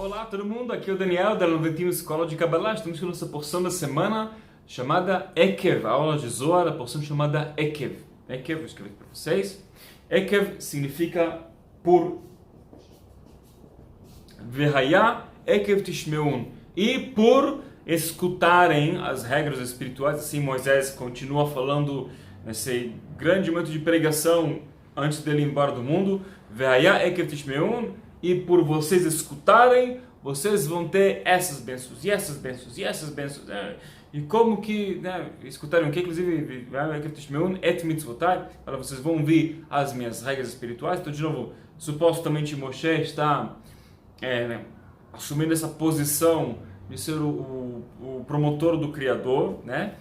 Olá todo mundo, aqui é o Daniel da Novetim Escola de Kabbalah. Estamos com a nossa porção da semana chamada Ekev, a aula de Zohar, a porção chamada Ekev. Ekev, vou escrever para vocês. Ekev significa por. Vehaya Ekev Tishmeun. E por escutarem as regras espirituais, assim Moisés continua falando nesse grande momento de pregação antes dele ir embora do mundo. Vehaya Ekev Tishmeun. E por vocês escutarem, vocês vão ter essas bênçãos, e essas bênçãos, e essas bênçãos. E como que, escutarem o que? Inclusive, et mitzvotai, para vocês vão ouvir as minhas regras espirituais. Então, de novo, supostamente Moshe está assumindo essa posição de ser o promotor do Criador, né?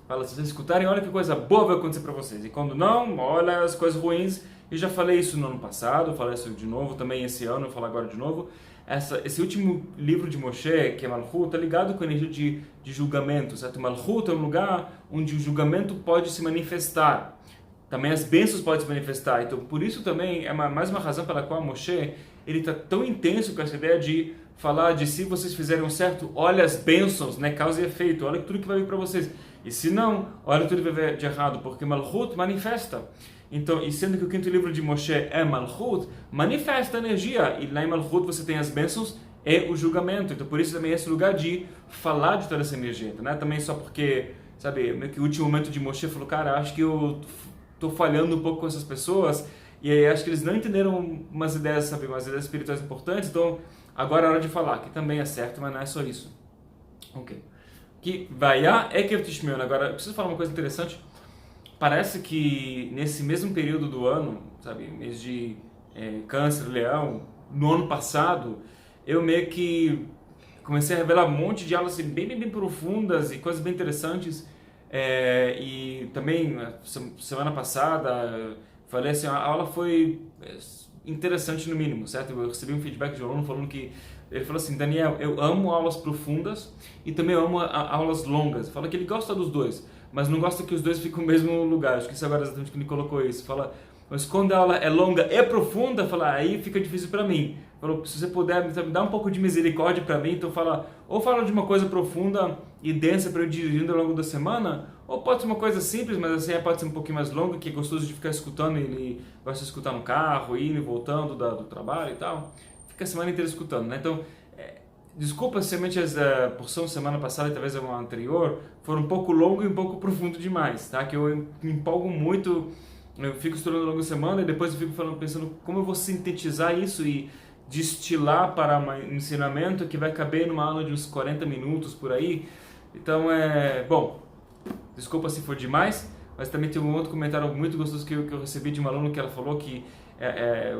Fala, se vocês escutarem, olha que coisa boa vai acontecer para vocês. E quando não, olha as coisas ruins. Eu já falei isso no ano passado, falei isso de novo, também esse ano, eu vou falar agora de novo. Esse último livro de Moshe, que é Malchut, está ligado com a energia de julgamento, certo? Malchut é um lugar onde o julgamento pode se manifestar. Também as bênçãos podem se manifestar. Então, por isso também é mais uma razão pela qual Moshe ele está tão intenso com essa ideia de falar de se vocês fizerem certo, olha as bênçãos, né? Causa e efeito, olha tudo que vai vir para vocês. E se não, olha tudo que vai vir de errado, porque Malchut manifesta. Então, e sendo que o quinto livro de Moshe é Malchut, manifesta a energia, e lá em Malchut você tem as bênçãos e o julgamento. Então, por isso também é esse lugar de falar de toda essa energia, né? Também só porque, sabe, meio que o último momento de Moshe falou, cara, acho que eu estou falhando um pouco com essas pessoas, e aí acho que eles não entenderam umas ideias, sabe, umas ideias espirituais importantes, então agora é hora de falar, que também é certo, mas não é só isso. Ok. Que Vaya Ekev Tishmeun. Agora, eu preciso falar uma coisa interessante. Parece que nesse mesmo período do ano, sabe, mês de Câncer, Leão, no ano passado, eu meio que comecei a revelar um monte de aulas assim, bem profundas e coisas bem interessantes. E também, semana passada, falei assim, a aula foi interessante no mínimo, certo? Eu recebi um feedback de um aluno falando que ele falou assim, Daniel, eu amo aulas profundas e também eu amo aulas longas. Fala que ele gosta dos dois, mas não gosta que os dois fiquem no mesmo lugar. Acho que isso agora é exatamente que ele colocou isso. Fala, mas quando a aula é longa e profunda, fala, aí fica difícil para mim. Falou, se você puder, me dá um pouco de misericórdia para mim, então fala, ou fala de uma coisa profunda e densa para eu ir dirigindo ao longo da semana, ou pode ser uma coisa simples, mas assim pode ser um pouquinho mais longa, que é gostoso de ficar escutando, ele gosta de escutar no carro, indo e voltando do trabalho e tal. Fica a semana inteira escutando, né? Então, desculpa se realmente a porção semana passada e talvez a uma anterior foram um pouco longo e um pouco profundo demais, tá? Que eu me empolgo muito, eu fico estudando ao longo da semana e depois eu fico pensando como eu vou sintetizar isso e destilar para um ensinamento que vai caber numa aula de uns 40 minutos por aí. Então, bom, desculpa se for demais, mas também tem um outro comentário muito gostoso que eu recebi de uma aluna que ela falou que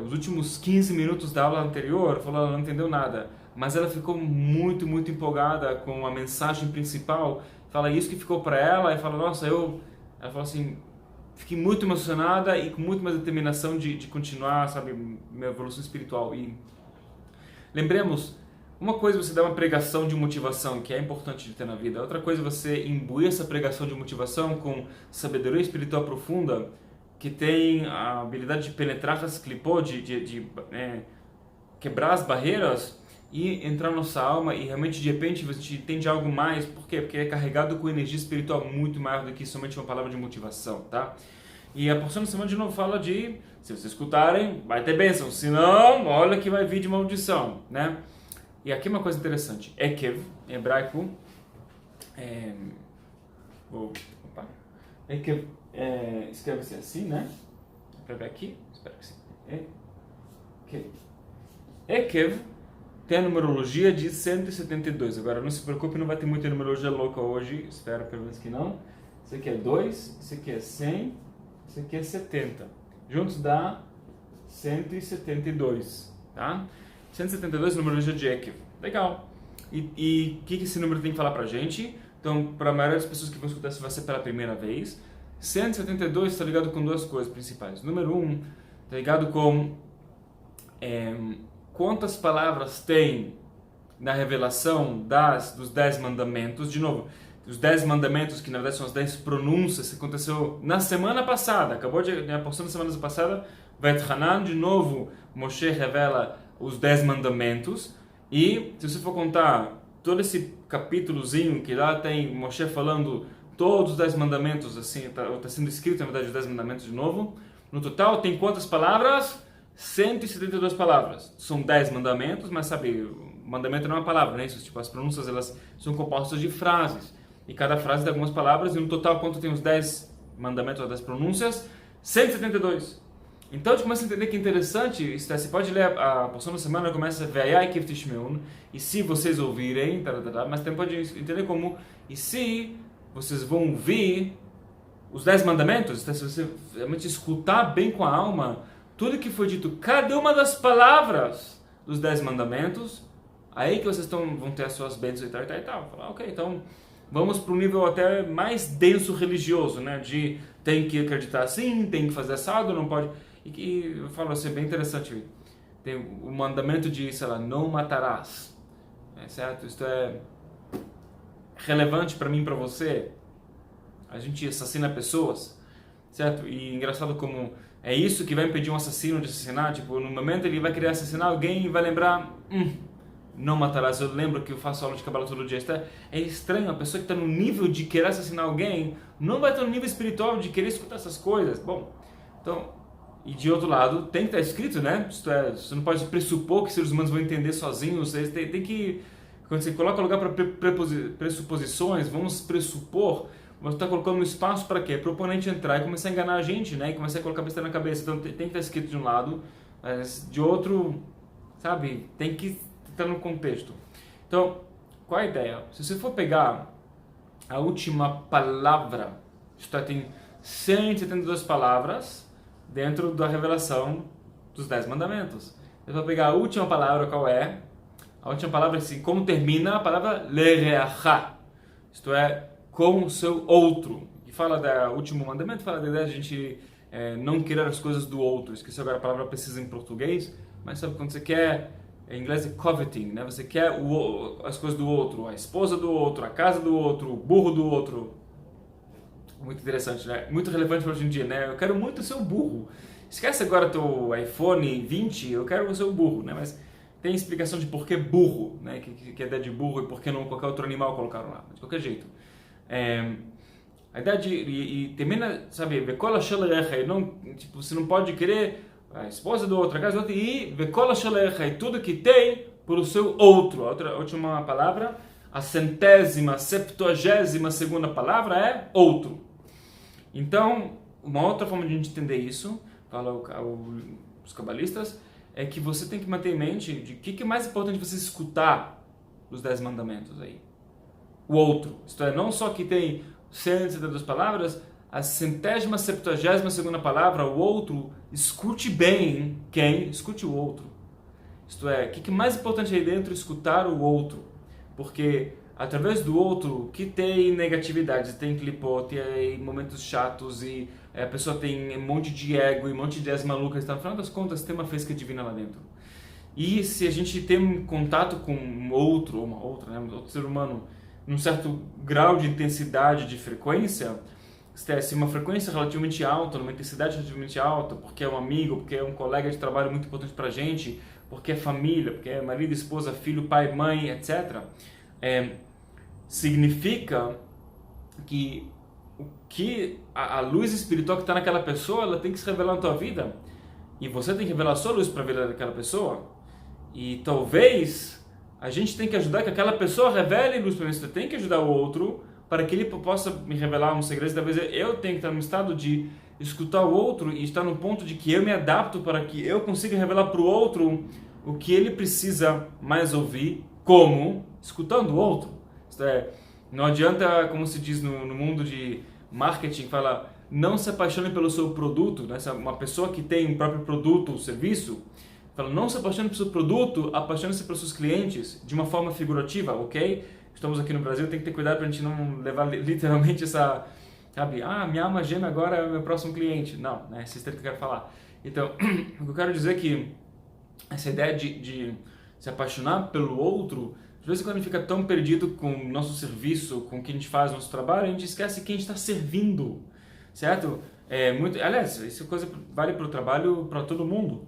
os últimos 15 minutos da aula anterior, ela não entendeu nada, mas ela ficou muito empolgada com a mensagem principal. Fala isso que ficou para ela e fala, nossa, ela falou assim, fiquei muito emocionada e com muito mais determinação de continuar, sabe, minha evolução espiritual. E lembremos, uma coisa é você dar uma pregação de motivação, que é importante de ter na vida. Outra coisa é você imbuir essa pregação de motivação com sabedoria espiritual profunda, que tem a habilidade de penetrar as clipot, de quebrar as barreiras e entrar na nossa alma e realmente de repente você entende algo mais. Por quê? Porque é carregado com energia espiritual muito maior do que somente uma palavra de motivação, tá? E a porção da semana de novo fala de, se vocês escutarem, vai ter bênção, se não, olha que vai vir de maldição, né? E aqui uma coisa interessante, Ekev, em hebraico, Ekev escreve-se assim, né? Para ver aqui, espero que sim. Ekev tem a numerologia de 172. Agora não se preocupe, não vai ter muita numerologia louca hoje, espero pelo menos que não. Esse aqui é 2, esse aqui é 100, esse aqui é 70. Juntos dá 172, tá? 172 numerologia de Ekev. Legal. E o que esse número tem que falar pra gente? Então, para a maioria das pessoas que vão escutar, isso vai ser pela primeira vez. 172 está ligado com duas coisas principais. Número 1, está ligado com quantas palavras tem na revelação dos 10 mandamentos. De novo, os 10 mandamentos, que na verdade são as 10 pronúncias, que aconteceu na semana passada. Acabou a porção da semana passada, Vet Hanan, de novo, Moshe revela os 10 mandamentos. E se você for contar todo esse capítulozinho que lá tem Moshe falando todos os 10 mandamentos, assim, tá sendo escrito na verdade os 10 mandamentos de novo, no total tem quantas palavras? 172 palavras. São 10 mandamentos, mas sabe, mandamento não é uma palavra, né? Isso, tipo, as pronúncias elas são compostas de frases. E cada frase tem algumas palavras, e no total quanto tem os 10 mandamentos ou 10 pronúncias? 172. Então a gente começa a entender que é interessante, você pode ler a porção da semana, começa Ve'ayai Kif Tishmeun, e se vocês ouvirem, mas também pode entender como, e se vocês vão ouvir os 10 mandamentos, se você realmente escutar bem com a alma, tudo que foi dito, cada uma das palavras dos 10 mandamentos, aí que vocês vão ter as suas bênçãos e tal. Falar, ok, então vamos para um nível até mais denso religioso, né? De tem que acreditar assim, tem que fazer assado, não pode... E eu falo assim, bem interessante, tem o mandamento de, sei lá, não matarás, certo? Isto é relevante para mim e para você. A gente assassina pessoas, certo? E engraçado como é isso que vai impedir um assassino de assassinar. Tipo, no momento ele vai querer assassinar alguém e vai lembrar, não matarás. Eu lembro que eu faço aula de Kabbalah todo dia. É estranho, a pessoa que está no nível de querer assassinar alguém não vai estar no nível espiritual de querer escutar essas coisas. Bom, então... E de outro lado, tem que estar escrito, né? Isto é, você não pode pressupor que seres humanos vão entender sozinhos. Você tem que, quando você coloca lugar para pressuposições, vamos pressupor, você está colocando um espaço para quê? Para o oponente entrar e começar a enganar a gente, né? E começar a colocar besteira na cabeça. Então tem que estar escrito de um lado, mas de outro, sabe? Tem que estar no contexto. Então, qual a ideia? Se você for pegar a última palavra, isto é, tem 172 palavras dentro da revelação dos 10 mandamentos. Eu vou pegar a última palavra, qual é? A última palavra, assim, como termina a palavra lereachá, isto é, com o seu outro. E fala do último mandamento, fala da ideia de a gente não querer as coisas do outro. Esqueci agora a palavra precisa em português, mas sabe quando você quer, em inglês é coveting, né? Você quer as coisas do outro, a esposa do outro, a casa do outro, o burro do outro. Muito interessante, né? Muito relevante para hoje em dia, né? Eu quero muito ser o burro. Esquece agora teu iPhone 20, eu quero ser o burro, né? Mas tem explicação de por que burro, né? Que é a ideia de burro e por que não qualquer outro animal colocaram lá. De qualquer jeito. A ideia de... E termina, sabe? Vekola shalerecha. Tipo, você não pode querer a esposa do outro, a casa do outro. E vekola shalerecha. E tudo que tem por o seu outro. A última palavra, a 172ª palavra é outro. Então, uma outra forma de a gente entender isso, fala os cabalistas, é que você tem que manter em mente de que é mais importante você escutar os 10 mandamentos aí. O outro. Isto é, não só que tem 172 palavras, a 172ª palavra, o outro, escute bem quem? Escute o outro. Isto é, o que é mais importante aí dentro? Escutar o outro. Porque através do outro, que tem negatividade, tem clipote, tem momentos chatos e a pessoa tem um monte de ego e um monte de ideias malucas, então, no final das contas tem uma física divina lá dentro. E se a gente tem um contato com um outro, ou uma outra, né, outro ser humano, num certo grau de intensidade, de frequência, se uma frequência relativamente alta, numa intensidade relativamente alta, porque é um amigo, porque é um colega de trabalho muito importante pra gente, porque é família, porque é marido, esposa, filho, pai, mãe, etc., significa que a luz espiritual que está naquela pessoa, ela tem que se revelar na tua vida, e você tem que revelar a sua luz para a vida daquela pessoa, e talvez a gente tem que ajudar que aquela pessoa revele luz para mim. Você tem que ajudar o outro para que ele possa me revelar um segredo. Talvez eu tenha que estar no estado de escutar o outro e estar no ponto de que eu me adapto para que eu consiga revelar para o outro o que ele precisa mais ouvir, como escutando o outro. Isto é, não adianta, como se diz no mundo de marketing, fala, não se apaixone pelo seu produto, né? Uma pessoa que tem o próprio produto ou serviço, fala, não se apaixone pelo seu produto, apaixone-se pelos seus clientes, de uma forma figurativa, ok? Estamos aqui no Brasil, tem que ter cuidado para a gente não levar literalmente essa, sabe, minha alma gêmea agora é o meu próximo cliente. Não, né? Esse é o que eu quero falar. Então, o que eu quero dizer é que essa ideia de se apaixonar pelo outro, às vezes quando a gente fica tão perdido com o nosso serviço, com o que a gente faz, nosso trabalho, a gente esquece quem a gente está servindo, certo? Aliás, isso coisa vale para o trabalho, para todo mundo.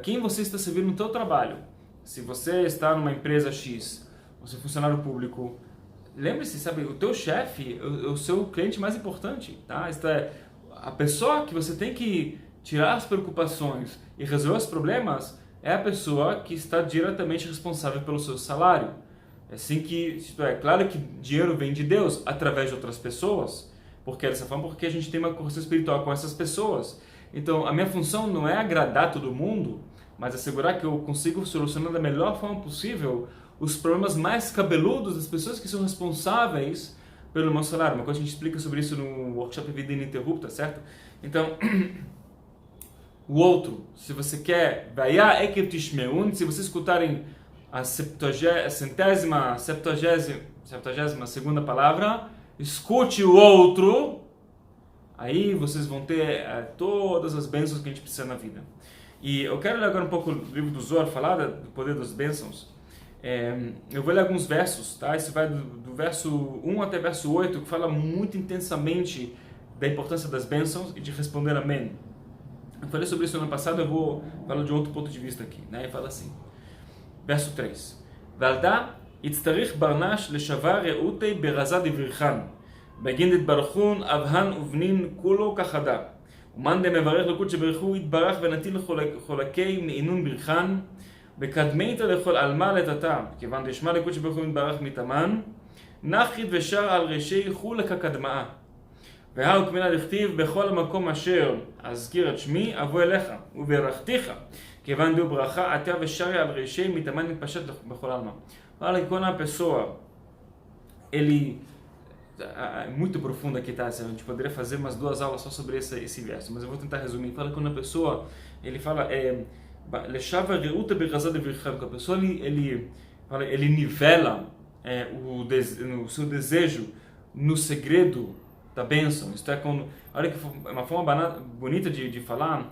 Quem você está servindo no teu trabalho? se você está numa empresa X, você é funcionário público, lembre-se, sabe, o teu chefe é o seu cliente mais importante, tá? Isto é, a pessoa que você tem que tirar as preocupações e resolver os problemas é a pessoa que está diretamente responsável pelo seu salário. É assim que, isto é, claro que dinheiro vem de Deus através de outras pessoas, porque dessa forma, porque a gente tem uma conexão espiritual com essas pessoas. Então, a minha função não é agradar todo mundo, mas assegurar que eu consigo solucionar da melhor forma possível os problemas mais cabeludos das pessoas que são responsáveis pelo meu salário. Uma coisa que a gente explica sobre isso no workshop Vida Ininterrupta, certo? Então, o outro, se você quer, se vocês escutarem a 72ª palavra, escute o outro, aí vocês vão ter todas as bênçãos que a gente precisa na vida. E eu quero ler agora um pouco do livro do Zohar, falar do poder das bênçãos. Eu vou ler alguns versos, tá? Isso vai do verso 1 até verso 8, que fala muito intensamente da importância das bênçãos e de responder amém. Eu falei sobre isso no ano passado, eu vou falar de outro ponto de vista aqui, né? E fala assim, verso 3. Valda itztarich barnash leshavar reutei berazad ivrirchan begin itbarchun avhan uvnin kulo kachada uman demevרך לקודש ברוך הוא יתברך ונטיל חולקי מעינון ברכן וקדמית לכל עלמה לטאטא כיוון דשמע לקודש ברוך הוא יתברך מתאמן נחית ושר על ראשי חולק הקדמאה והאו כמינה לכתיב בכל המקום אשר אזכיר את שמי אבוא אליך וברכתיך כיוון דו ברכה אתה ושרי על ראשי מתאמן מתפשט בכל עלמה. Fala que quando a pessoa é muito profundo aqui, tá? A gente poderia fazer umas 2 aulas só sobre esse verso, mas eu vou tentar resumir. Fala que quando a pessoa, ele fala, Leshava reuta berazad ivrirchan, que a pessoa ele nivela o seu desejo no segredo da bênção. Isto é, quando, olha que uma forma bonita de falar,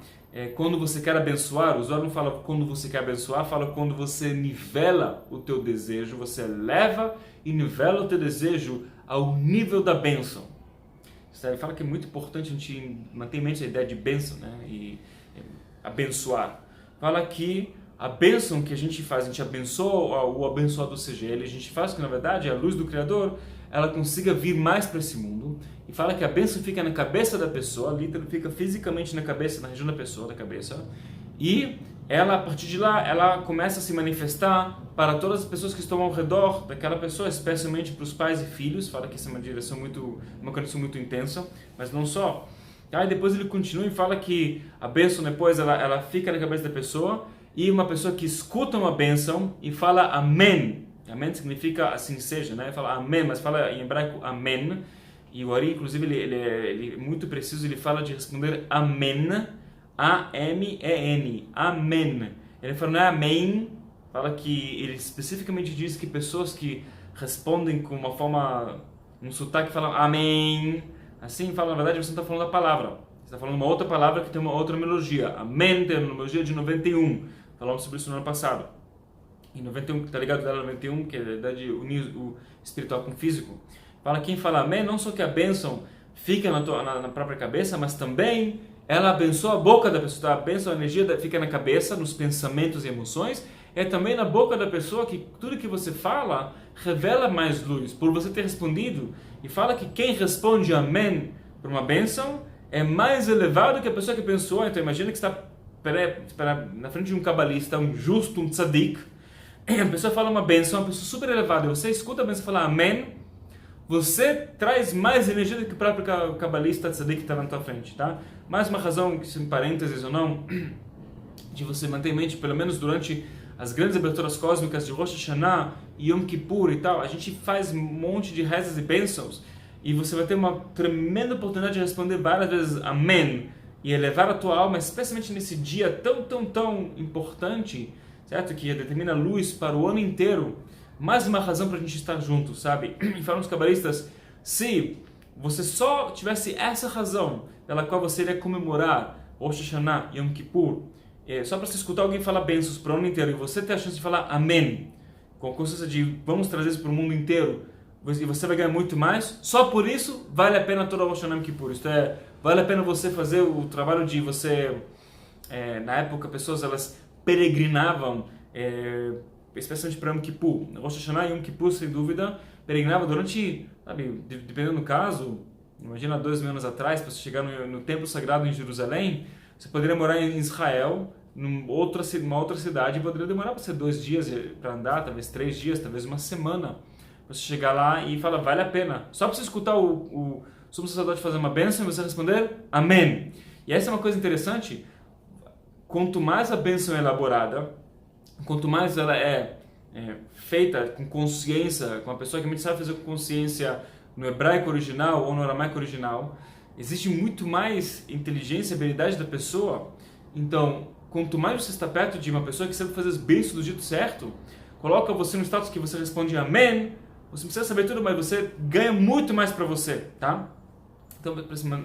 quando você quer abençoar, o Zohar não fala quando você quer abençoar, fala quando você nivela o teu desejo, você eleva e nivela o teu desejo ao nível da bênção. Ele fala que é muito importante a gente manter em mente a ideia de bênção, né? E abençoar. Fala que a bênção que a gente faz, a gente abençoa o abençoado seja ele, a gente faz que na verdade a luz do Criador ela consiga vir mais para esse mundo. E fala que a bênção fica na cabeça da pessoa, literalmente fica fisicamente na cabeça, na região da pessoa, da cabeça. E ela, a partir de lá, ela começa a se manifestar para todas as pessoas que estão ao redor daquela pessoa, especialmente para os pais e filhos. Fala que essa é uma conexão muito intensa, mas não só. Aí depois ele continua e fala que a bênção depois ela fica na cabeça da pessoa, e uma pessoa que escuta uma bênção e fala amém. Amém significa assim seja, né? Fala amém, mas fala em hebraico amém. E o Ari, inclusive, ele é muito preciso, ele fala de responder amém, A-M-E-N, amém. Ele fala não é amém, fala que ele especificamente diz que pessoas que respondem com uma forma, um sotaque, falam amém, assim, fala, na verdade você não está falando a palavra, você está falando uma outra palavra que tem uma outra melodia. Amém tem uma melodia de 91, falamos sobre isso no ano passado. Em 91, tá ligado dela 91, que é a verdade unir o espiritual com o físico. Fala, quem fala amém, não só que a bênção fica na própria cabeça, mas também ela abençoa a boca da pessoa. A bênção, a energia fica na cabeça, nos pensamentos e emoções. É também na boca da pessoa que tudo que você fala revela mais luz, por você ter respondido. E fala que quem responde amém para uma bênção é mais elevado que a pessoa que abençoou. Então imagina que está na frente de um cabalista, um justo, um tzadik. A pessoa fala uma bênção, uma pessoa super elevada. E você escuta a bênção e fala amém. Você traz mais energia do que o próprio cabalista tzadik que está na tua frente, tá? Mais uma razão, que se em parênteses ou não, de você manter em mente, pelo menos durante as grandes aberturas cósmicas de Rosh Hashanah, Yom Kippur e tal, a gente faz um monte de rezas e bênçãos, e você vai ter uma tremenda oportunidade de responder várias vezes amém, e elevar a tua alma, especialmente nesse dia tão importante, certo? Que determina a luz para o ano inteiro. Mais uma razão para a gente estar junto, sabe? E falam os cabalistas, se você só tivesse essa razão pela qual você iria comemorar Rosh Hashanah, Yom Kippur, só para você escutar alguém falar bênçãos para o ano inteiro e você ter a chance de falar amém, com a consciência de vamos trazer isso para o mundo inteiro, e você vai ganhar muito mais, só por isso vale a pena toda Rosh Hashanah Yom Kippur. Isto é, vale a pena você fazer o trabalho de você, na época pessoas elas peregrinavam especialmente para Yom Kippur. Rosh Hashanah e Yom Kippur, sem dúvida, peregrinava durante, sabe, dependendo do caso, imagina 2.000 anos atrás, para você chegar no Templo Sagrado em Jerusalém, você poderia morar em Israel, numa outra cidade, e poderia demorar para ser 2 dias para andar, talvez 3 dias, talvez uma semana, para você chegar lá e falar, vale a pena. Só para você escutar o sumo sacerdote fazer uma bênção e você responder, amém. E essa é uma coisa interessante, quanto mais a bênção é elaborada, quanto mais ela é feita com consciência, com a pessoa que realmente sabe fazer com consciência no hebraico original ou no aramaico original, existe muito mais inteligência e habilidade da pessoa. Então, quanto mais você está perto de uma pessoa que sabe fazer as bênçãos do jeito certo, coloca você no status que você responde amém, você precisa saber tudo, mas você ganha muito mais para você, tá? Então,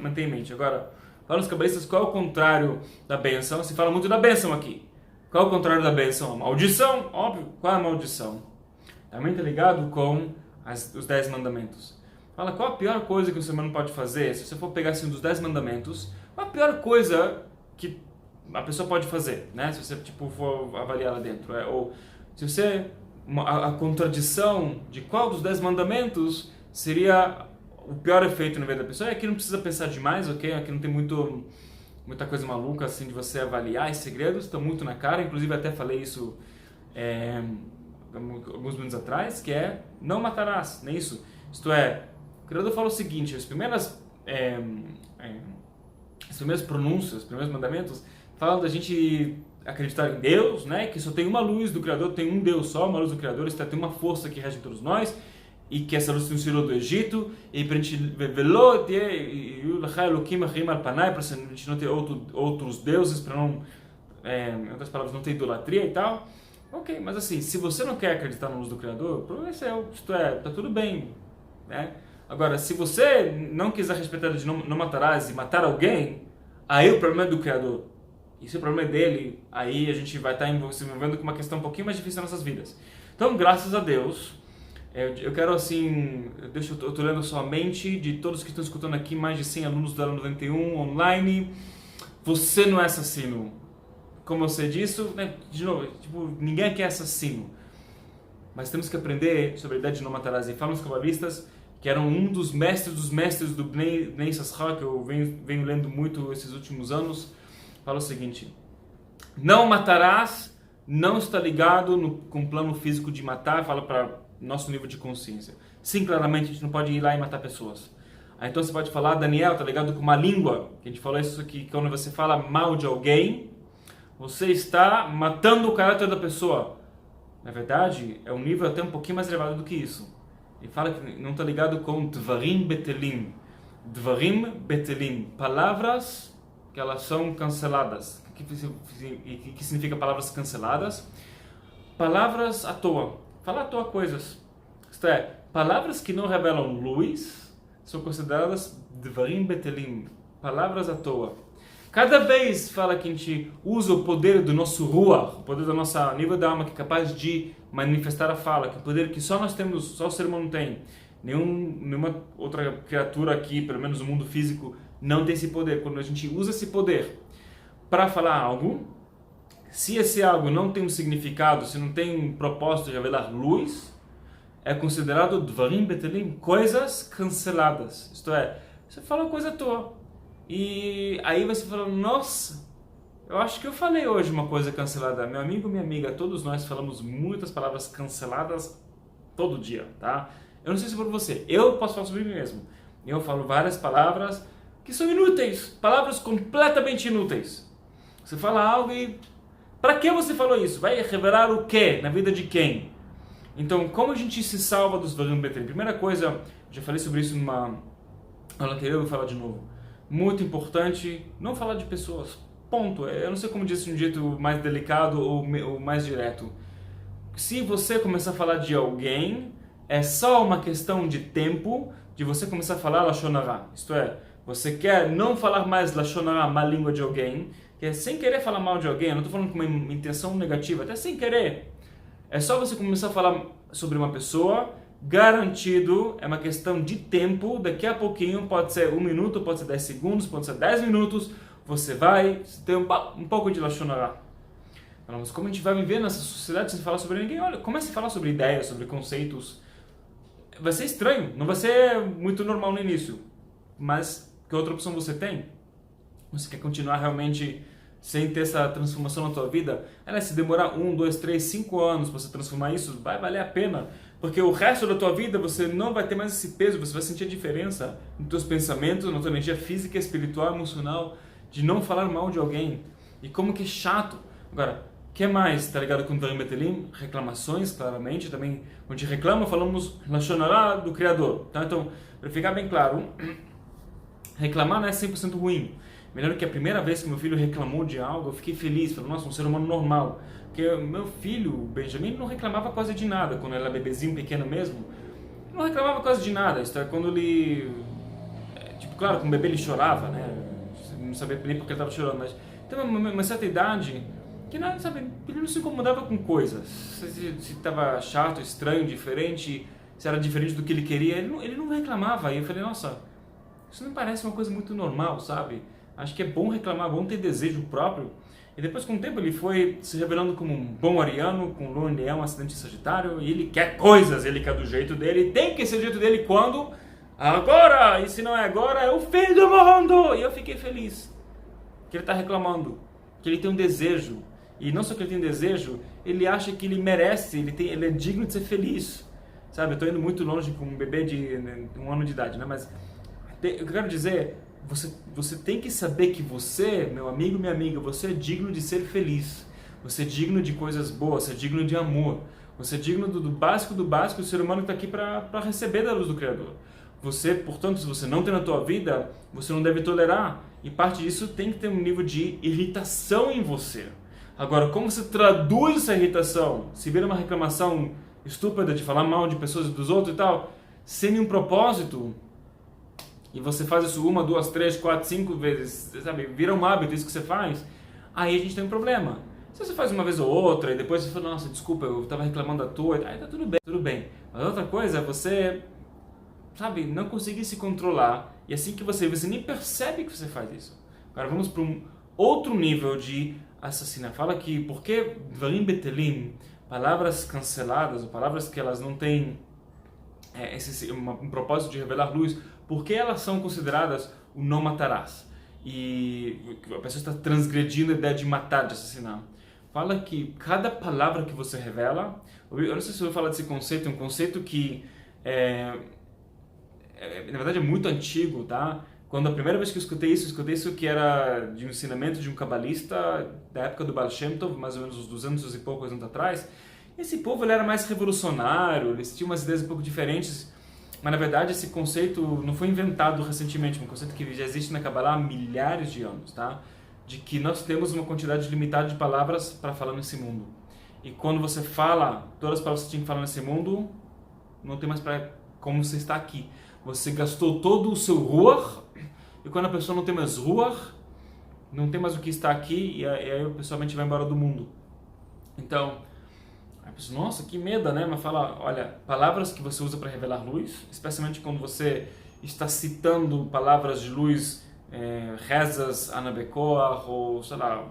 mantenha em mente. Agora, fala os cabalistas qual é o contrário da bênção. Se fala muito da bênção aqui. Qual é o contrário da bênção? A maldição, óbvio. Qual é a maldição? Também está ligado com os 10 mandamentos. Fala qual a pior coisa que o ser humano pode fazer. Se você for pegar assim, dos 10 mandamentos, qual a pior coisa que a pessoa pode fazer, né? Se você for avaliar lá dentro. Ou se você... A contradição de qual dos 10 mandamentos seria o pior efeito na vida da pessoa. Aqui não precisa pensar demais, ok? Aqui não tem muita coisa maluca assim de você avaliar. Os segredos estão muito na cara. Inclusive até falei isso alguns minutos atrás, que é não matarás, nem isso. Isto é, o Criador fala o seguinte, as primeiras pronúncias, os primeiros mandamentos, falam da gente acreditar em Deus, né? Que só tem uma luz do Criador, tem um Deus só, uma luz do Criador, tem uma força que rege todos nós, e que essa luz nos tirou do Egito, e para a gente não ter outros deuses, para não, em outras palavras, não ter idolatria e tal. Ok, mas assim, se você não quer acreditar na luz do Criador, o problema é seu, isto é, tá tudo bem, né? Agora, se você não quiser respeitar de não matarás e matar alguém, aí o problema é do Criador. E se o problema é dele, aí a gente vai estar se envolvendo com uma questão um pouquinho mais difícil nas nossas vidas. Então, graças a Deus, eu quero assim, eu estou lendo só a mente de todos que estão escutando aqui, mais de 100 alunos do Ela 91 online. Você não é assassino. Como eu sei disso, né? De novo, ninguém aqui é assassino. Mas temos que aprender sobre a ideia de não matarás. E falam os cabalistas que eram um dos mestres do Bnei Yissaschar, que eu venho lendo muito esses últimos anos. Fala o seguinte, não matarás, não está ligado com o plano físico de matar, fala para nosso nível de consciência. Sim, claramente, a gente não pode ir lá e matar pessoas. Aí, então você pode falar, Daniel, está ligado com uma língua, que a gente falou isso aqui, quando você fala mal de alguém, você está matando o caráter da pessoa. Na verdade, é um nível até um pouquinho mais elevado do que isso. Ele fala que não está ligado com Dvarim Betelim. Dvarim Betelim, palavras que elas são canceladas. O que significa palavras canceladas? Palavras à toa. Falar à toa coisas. Isto é, palavras que não revelam luz são consideradas Dvarim Betelim, palavras à toa. Cada vez fala que a gente usa o poder do nosso Ruach, o poder do nosso nível da alma, que é capaz de manifestar a fala, que é o poder que só nós temos, só o ser humano tem. Nenhuma outra criatura aqui, pelo menos no mundo físico, não tem esse poder. Quando a gente usa esse poder para falar algo, se esse algo não tem um significado, se não tem um propósito de revelar luz, é considerado Dvarim Betelim, coisas canceladas. Isto é, você fala uma coisa à toa. E aí você fala, nossa, eu acho que eu falei hoje uma coisa cancelada. Meu amigo, minha amiga, todos nós falamos muitas palavras canceladas todo dia, tá? Eu não sei se por você, eu posso falar sobre mim mesmo. Eu falo várias palavras que são inúteis, palavras completamente inúteis. Você fala algo e... Para que você falou isso? Vai revelar o quê? Na vida de quem? Então, como a gente se salva dos Dvarim Betelim? Primeira coisa, já falei sobre isso numa aula que eu vou falar de novo. Muito importante, não falar de pessoas. Ponto. Eu não sei como dizer de um jeito mais delicado ou mais direto. Se você começar a falar de alguém, é só uma questão de tempo de você começar a falar Lashon Hara. Isto é, você quer não falar mais Lashon Hara, má língua de alguém, que é sem querer falar mal de alguém, eu não estou falando com uma intenção negativa, até sem querer. É só você começar a falar sobre uma pessoa, garantido, é uma questão de tempo, daqui a pouquinho, pode ser 1 minuto, pode ser 10 segundos, pode ser 10 minutos, você vai ter um pouco de Lashon Hara. Mas como a gente vai viver nessa sociedade sem falar sobre ninguém? Olha, comece a falar sobre ideias, sobre conceitos. Vai ser estranho, não vai ser muito normal no início. Mas que outra opção você tem? Você quer continuar realmente sem ter essa transformação na tua vida? Se demorar 1, 2, 3, 5 anos para você transformar isso, vai valer a pena. Porque o resto da tua vida você não vai ter mais esse peso, você vai sentir a diferença nos teus pensamentos, na tua energia física, espiritual, emocional, de não falar mal de alguém. E como que é chato. Agora, o que mais? Tá ligado com Dvarim Betelim? Reclamações, claramente. Também, quando a gente reclama, falamos Lashon Hara do Criador. Tá? Então, para ficar bem claro, reclamar não é 100% ruim. Melhor que a primeira vez que meu filho reclamou de algo, eu fiquei feliz. Falei, nossa, um ser humano normal. Porque meu filho, o Benjamin, não reclamava quase de nada. Quando ele era bebezinho, pequeno mesmo, não reclamava quase de nada. Isso é quando ele... Tipo, claro, com o bebê ele chorava, né? Não sabia nem porque ele estava chorando, mas... Tem uma certa idade que não, sabe, ele não se incomodava com coisas. Se estava chato, estranho, diferente, se era diferente do que ele queria, ele não reclamava. E eu falei, nossa, isso não parece uma coisa muito normal, sabe? Acho que é bom reclamar, bom ter desejo próprio. E depois, com o tempo, ele foi se revelando como um bom ariano, com lua em leão, acidente sagitário, e ele quer coisas, ele quer do jeito dele, tem que ser do jeito dele quando? Agora! E se não é agora, é o fim do mundo! E eu fiquei feliz que ele está reclamando, que ele tem um desejo. E não só que ele tem um desejo, ele acha que ele merece, ele é digno de ser feliz. Sabe, eu estou indo muito longe com um bebê de 1 ano de idade, né? Mas o que eu quero dizer, você tem que saber que você, meu amigo, minha amiga, você é digno de ser feliz. Você é digno de coisas boas, você é digno de amor. Você é digno do básico do ser humano que está aqui para receber da luz do Criador. Você, portanto, se você não tem na tua vida, você não deve tolerar. E parte disso tem que ter um nível de irritação em você. Agora, como você traduz essa irritação? Se vira uma reclamação estúpida de falar mal de pessoas e dos outros e tal, sem nenhum propósito, e você faz isso 1, 2, 3, 4, 5 vezes, sabe, vira um hábito isso que você faz, aí a gente tem um problema. Se você faz uma vez ou outra e depois você fala, nossa, desculpa, eu estava reclamando à toa, aí tá tudo bem. Mas outra coisa é você, sabe, não conseguir se controlar, e assim que você nem percebe que você faz isso. Agora vamos para um outro nível de assassinar. Fala que, porque Dvarim Betelim, palavras canceladas, ou palavras que elas não têm um propósito de revelar luz, porque elas são consideradas o não matarás. E a pessoa está transgredindo a ideia de matar, de assassinar. Fala que cada palavra que você revela, eu não sei se eu vou falar desse conceito, é um conceito que na verdade é muito antigo, tá? Quando a primeira vez que eu escutei isso que era de um ensinamento de um cabalista da época do Baal Shem Tov, mais ou menos uns 200 e poucos anos atrás. Esse povo ele era mais revolucionário, eles tinham umas ideias um pouco diferentes, mas na verdade esse conceito não foi inventado recentemente, é um conceito que já existe na Kabbalah há milhares de anos, tá? De que nós temos uma quantidade limitada de palavras para falar nesse mundo. E quando você fala todas as palavras que você tinha que falar nesse mundo, não tem mais para como você está aqui. Você gastou todo o seu ruach, e quando a pessoa não tem mais ruach, não tem mais o que estar aqui, e aí pessoalmente vai embora do mundo. Então, a pessoa, nossa, que medo, né? Mas fala, olha, palavras que você usa para revelar luz, especialmente quando você está citando palavras de luz, rezas anabekoach, ou sei lá,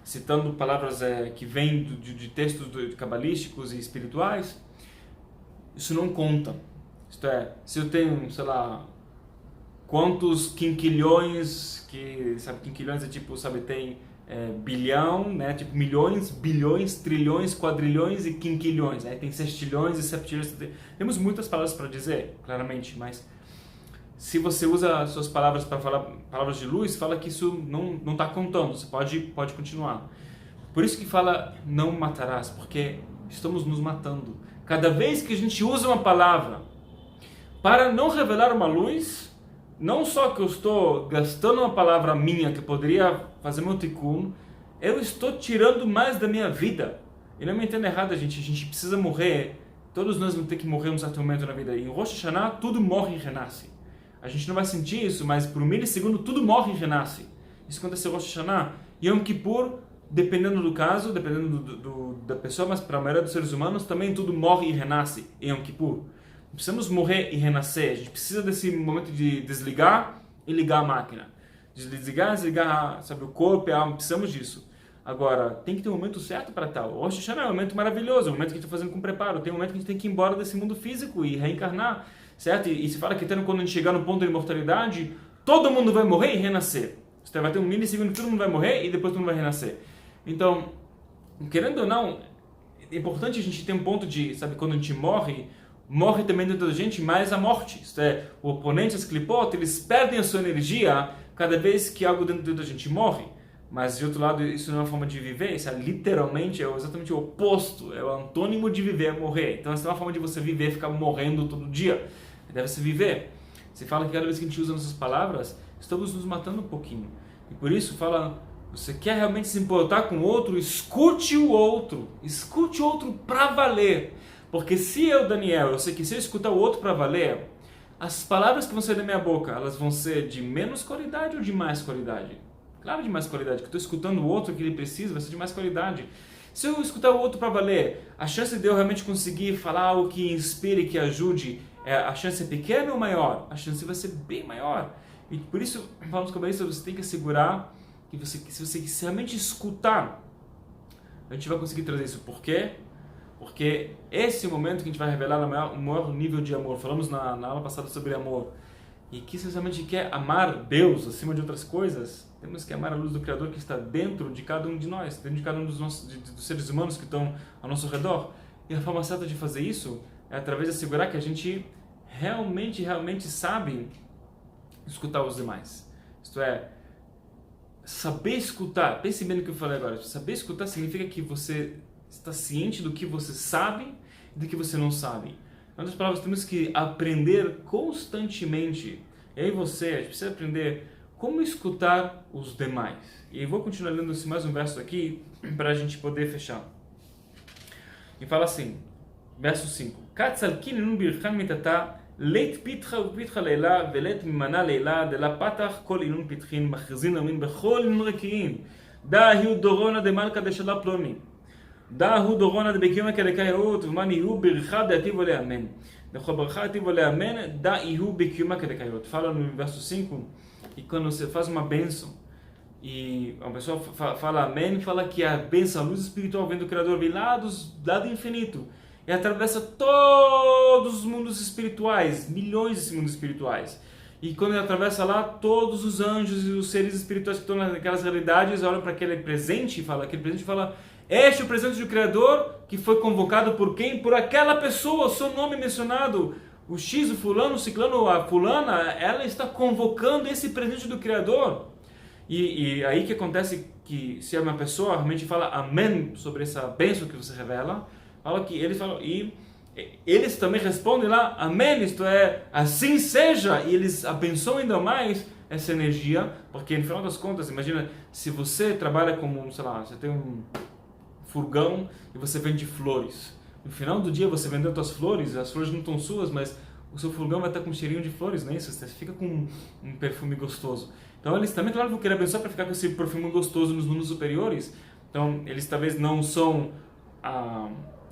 citando palavras que vêm de textos cabalísticos e espirituais, isso não conta. Isto é, se eu tenho, sei lá, quantos quinquilhões, que, sabe, quinquilhões é tipo, sabe, tem bilhão, né, tipo milhões, bilhões, trilhões, quadrilhões e quinquilhões, né, tem sextilhões e septilhões, temos muitas palavras para dizer, claramente, mas se você usa as suas palavras para falar palavras de luz, fala que isso não está contando, você pode continuar. Por isso que fala não matarás, porque estamos nos matando. Cada vez que a gente usa uma palavra para não revelar uma luz, não só que eu estou gastando uma palavra minha que poderia fazer meu tikkun, eu estou tirando mais da minha vida. E não me entenda errado, gente, a gente precisa morrer, todos nós vamos ter que morrer em um certo momento na vida. E em Rosh Hashanah, tudo morre e renasce. A gente não vai sentir isso, mas por 1 milissegundo tudo morre e renasce. Isso acontece em Rosh Hashanah. Yom Kippur, dependendo do caso, dependendo da pessoa, mas para a maioria dos seres humanos também tudo morre e renasce em Yom Kippur. Precisamos morrer e renascer. A gente precisa desse momento de desligar e ligar a máquina. Desligar, sabe, o corpo e a alma. Precisamos disso. Agora, tem que ter um momento certo para tal. O Rosh Hashanah é um momento maravilhoso, um momento que a gente está fazendo com preparo. Tem um momento que a gente tem que ir embora desse mundo físico e reencarnar, certo? E se fala que quando a gente chegar no ponto de imortalidade, todo mundo vai morrer e renascer. Você vai ter um milissegundo que todo mundo vai morrer e depois todo mundo vai renascer. Então, querendo ou não, é importante a gente ter um ponto de, sabe, quando a gente morre também dentro da gente mais a morte. Isto é, o oponente, as clipot, eles perdem a sua energia cada vez que algo dentro da gente morre. Mas, de outro lado, isso não é uma forma de viver, isso é literalmente, é exatamente o oposto, é o antônimo de viver, é morrer. Então, essa é uma forma de você viver, ficar morrendo todo dia. Deve-se viver. Você fala que cada vez que a gente usa nossas palavras, estamos nos matando um pouquinho. E por isso, fala, você quer realmente se importar com o outro, escute o outro pra valer. Porque se eu, Daniel, eu sei que se eu escutar o outro pra valer, as palavras que vão sair da minha boca, elas vão ser de menos qualidade ou de mais qualidade? Claro, de mais qualidade, que eu estou escutando o outro que ele precisa, vai ser de mais qualidade. Se eu escutar o outro para valer, a chance de eu realmente conseguir falar algo que inspire, que ajude, a chance é pequena ou maior? A chance vai ser bem maior. E por isso, falamos com isso, você tem que assegurar que se você realmente escutar, a gente vai conseguir trazer isso. Por quê? Porque esse é o momento que a gente vai revelar o maior nível de amor. Falamos na aula passada sobre amor. E que se você realmente quer amar Deus acima de outras coisas, temos que amar a luz do Criador que está dentro de cada um de nós, dentro de cada um dos seres humanos que estão ao nosso redor. E a forma certa de fazer isso é através de assegurar que a gente realmente sabe escutar os demais. Isto é, saber escutar. Pense bem no que eu falei agora. Saber escutar significa que você está ciente do que você sabe e do que você não sabe. Em outras palavras, temos que aprender constantemente. E aí a gente precisa aprender como escutar os demais. E eu vou continuar lendo mais um verso aqui para a gente poder fechar. E fala assim, verso 5. Katzalkin nun birchan mitata leit pitcha upitcha leila veleit mimana leila de la patach kol inun pitchin machzin amin bechol inun rekiin da hiu dorona de malka de shala ploni. Da hu dorona de bekiuma kedekayot vman ihu bircha de ativo leamen. Dechol bircha ativo leamen da ihu bekiuma kedekayot. Fala no verso 5, e quando você faz uma bênção e a pessoa fala amém, fala que a bênção, a luz espiritual vem do Criador, vem lá do infinito e atravessa todos os mundos espirituais, milhões de mundos espirituais. E quando ele atravessa lá, todos os anjos e os seres espirituais que estão naquelas realidades olham para aquele presente e falam, este é o presente do Criador que foi convocado por quem? Por aquela pessoa, o seu nome mencionado, o X, o fulano, o ciclano, a fulana, ela está convocando esse presente do Criador. E aí que acontece que se uma pessoa realmente fala amém sobre essa bênção que você revela, fala que eles falam, e eles também respondem lá, amém, isto é, assim seja, e eles abençoam ainda mais essa energia, porque no final das contas, imagina, se você trabalha como, sei lá, você tem um furgão e você vende flores. No final do dia você vendeu suas flores, as flores não estão suas, mas o seu furgão vai estar com um cheirinho de flores, não é isso? Você fica com um perfume gostoso. Então eles também, claro, vão querer abençoar para ficar com esse perfume gostoso nos mundos superiores. Então eles talvez não são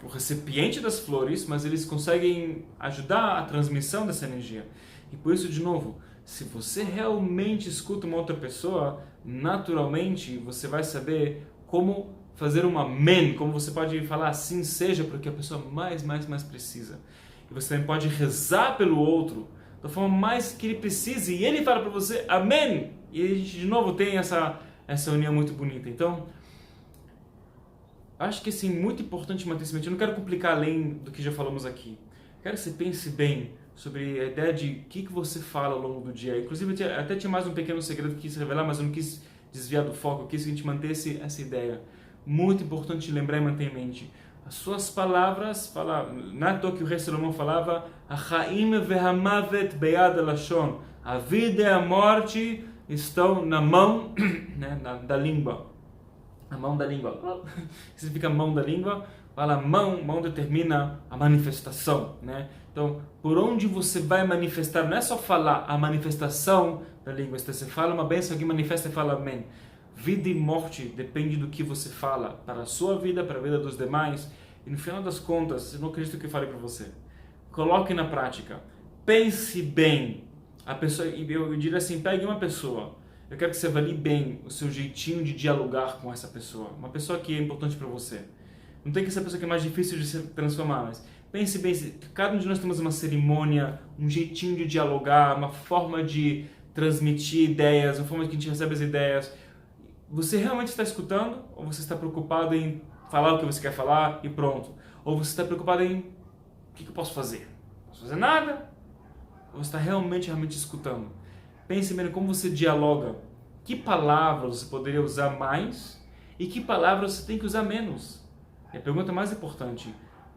o recipiente das flores, mas eles conseguem ajudar a transmissão dessa energia. E por isso, de novo, se você realmente escuta uma outra pessoa, naturalmente você vai saber como fazer um amém, como você pode falar assim seja, porque a pessoa mais precisa. E você também pode rezar pelo outro da forma mais que ele precise, e ele fala para você amém. E a gente de novo tem essa união muito bonita. Então, acho que assim, muito importante manter esse mente. Eu não quero complicar além do que já falamos aqui. Quero que você pense bem sobre a ideia de o que você fala ao longo do dia. Inclusive, até tinha mais um pequeno segredo que quis revelar, mas eu não quis desviar do foco. Eu quis que a gente mantesse essa ideia. Muito importante lembrar e manter em mente. As suas palavras, não é à toa que o rei Salomão falava, Achaim vehamavet beyad lashon. A vida e a morte estão na mão, né, da língua. A mão da língua. O que significa mão da língua? Fala mão determina a manifestação, né? Então, por onde você vai manifestar, não é só falar a manifestação da língua. Se você fala uma bênção, alguém manifesta e fala amém. Vida e morte depende do que você fala para a sua vida, para a vida dos demais. E no final das contas, eu não acredito que eu falei para você. Coloque na prática. Pense bem. A pessoa, eu diria assim, pegue uma pessoa eu quero que você avalie bem o seu jeitinho de dialogar com essa pessoa, uma pessoa que é importante para você. Não tem que ser a pessoa que é mais difícil de se transformar, mas pense bem, cada um de nós temos uma cerimônia, um jeitinho de dialogar, uma forma de transmitir ideias, uma forma que a gente recebe as ideias. Você realmente está escutando ou você está preocupado em falar o que você quer falar e pronto? Ou você está preocupado em o que eu posso fazer? Não posso fazer nada? Ou você está realmente escutando? Pense bem em como você dialoga. Que palavras você poderia usar mais e que palavras você tem que usar menos? E a pergunta mais importante,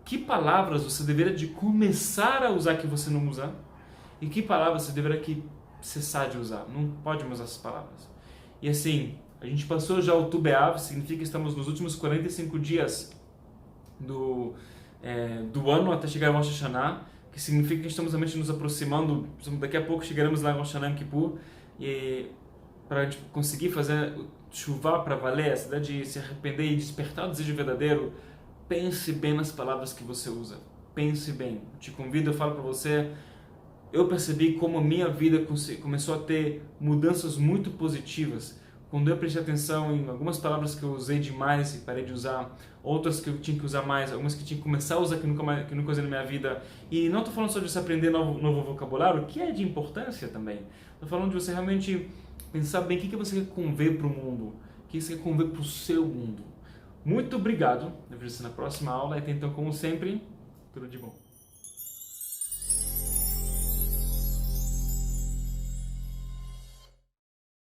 que palavras você deveria de começar a usar que você não usa? E que palavras você deveria que cessar de usar? Não pode mais usar essas palavras. E assim, a gente passou já o Tu B'Av, significa que estamos nos últimos 45 dias do ano até chegar ao Rosh Hashanah, que significa que estamos realmente nos aproximando, daqui a pouco chegaremos lá em Rosh Hashanah Yom Kippur, e para a gente conseguir fazer chuva para valer, essa ideia de se arrepender e despertar o desejo verdadeiro, pense bem nas palavras que você usa. Pense bem. Te convido, eu falo para você, eu percebi como a minha vida começou a ter mudanças muito positivas quando eu prestei atenção em algumas palavras que eu usei demais e parei de usar, outras que eu tinha que usar mais, algumas que eu tinha que começar a usar que nunca usei na minha vida. E não estou falando só de você aprender novo vocabulário, que é de importância também. Estou falando de você realmente pensar bem o que você quer conver para o mundo, o que você quer conver para o seu mundo. Muito obrigado, eu vejo você na próxima aula e até então, como sempre, tudo de bom.